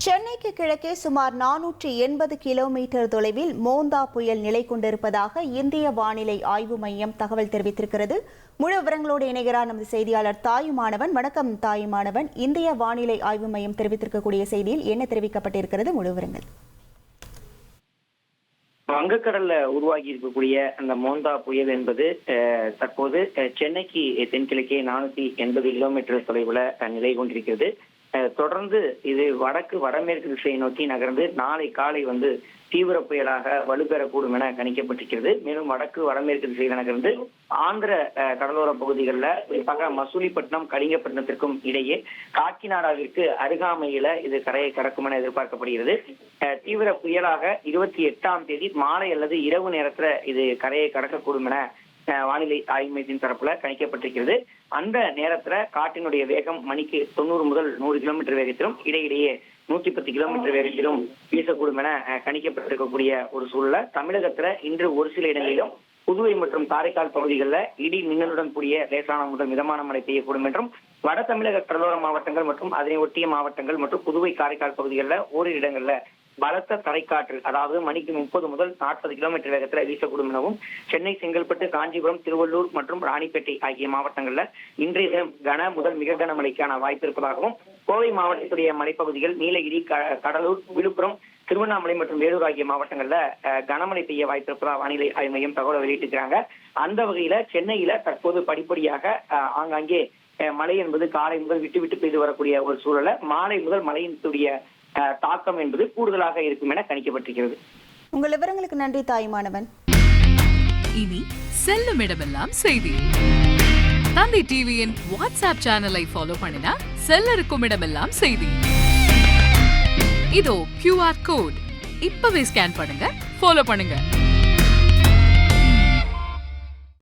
சென்னைக்கு கிழக்கே சுமார் 480 கிலோமீட்டர் தொலைவில் மோந்தா புயல் நிலை கொண்டிருப்பதாக இந்திய வானிலை ஆய்வு மையம் தகவல் தெரிவித்திருக்கிறது. முழு விவரங்களோடு இணைகிறார் நமது செய்தியாளர் தாயுமானவன். வணக்கம் தாயுமானவன். இந்திய வானிலை ஆய்வு மையம் தெரிவித்திருக்கக்கூடிய செய்தியில் என்ன தெரிவிக்கப்பட்டிருக்கிறது? முழு விவரங்கள். வங்கக்கடல்ல உருவாகி இருக்கக்கூடிய அந்த மோந்தா புயல் என்பது தற்போது சென்னைக்கு தென்கிழக்கே 480 கிலோமீட்டர் தொலைவுல நிலை கொண்டிருக்கிறது. தொடர்ந்து இது வடமேற்கு திசையை நோக்கி நகர்ந்து நாளை காலை தீவிர புயலாக வலுப்பெறக்கூடும் என கணிக்கப்பட்டிருக்கிறது. மேலும் வடமேற்கு திசையில் நகர்ந்து ஆந்திர கடலோர பகுதிகளில் குறிப்பாக மசூலிப்பட்டினம் கலிங்கப்பட்டினத்திற்கும் இடையே காக்கிநாடாவிற்கு அருகாமையில இது கரையை கடக்கும் என எதிர்பார்க்கப்படுகிறது. தீவிர புயலாக 28ஆம் தேதி மாலை அல்லது இரவு நேரத்துல இது கரையை கடக்கக்கூடும் என வானிலை ஆய்வு மையத்தின் தரப்புல கணிக்கப்பட்டிருக்கிறது. அந்த நேரத்துல காற்றினுடைய வேகம் மணிக்கு 90 முதல் 100 கிலோமீட்டர் வேகத்திலும் இடையிடையே 110 கிலோமீட்டர் வேகத்திலும் வீசக்கூடும் என கணிக்கப்பட்டிருக்கக்கூடிய ஒரு சூழல தமிழகத்துல இன்று ஒரு சில இடங்களிலும் புதுவை மற்றும் காரைக்கால் பகுதிகளில் இடி மின்னலுடன் கூடிய லேசான முதல் மிதமான மழை பெய்யக்கூடும் என்றும் வட தமிழக கடலோர மாவட்டங்கள் மற்றும் அதனை ஒட்டிய மாவட்டங்கள் மற்றும் புதுவை காரைக்கால் பகுதிகளில் ஓரிரு இடங்கள்ல பலத்த தரைக்காற்று அதாவது மணிக்கு 30 முதல் 40 கிலோமீட்டர் வேகத்துல வீசக்கூடும் எனவும் சென்னை, செங்கல்பட்டு, காஞ்சிபுரம், திருவள்ளூர் மற்றும் ராணிப்பேட்டை ஆகிய மாவட்டங்கள்ல இன்றைய தினம் கன முதல் மிக கனமழைக்கான வாய்ப்பு இருப்பதாகவும் கோவை மாவட்டத்துடைய மலைப்பகுதிகள், நீலகிரி, கடலூர், விழுப்புரம், திருவண்ணாமலை மற்றும் வேலூர் ஆகிய மாவட்டங்கள்ல கனமழை பெய்ய வாய்ப்பு இருப்பதாக வானிலை ஆய்வு மையம் தகவல் வெளியிட்டிருக்கிறாங்க. அந்த வகையில சென்னையில தற்போது படிப்படியாக ஆங்காங்கே மழை என்பது காலை முதல் விட்டு விட்டு பெய்து வரக்கூடிய ஒரு சூழல மாலை முதல் மழையினுடைய தாக்கம் என்பது கூடுதலாக இருக்கும் என கணிக்கப்பட்டிருக்கிறது. உங்கள் விவரங்களுக்கு நன்றி தாயுமானவன். இனி செல்லும் இடமெல்லாம் செய்தி. தந்தை டிவியின் வாட்ஸ்அப் சேனலை ஃபாலோ பண்ணினா செல்ல இருக்கும் இடமெல்லாம் செய்தி. இதோ QR கோட் இப்பவே ஸ்கேன் பண்ணுங்க, ஃபாலோ பண்ணுங்க.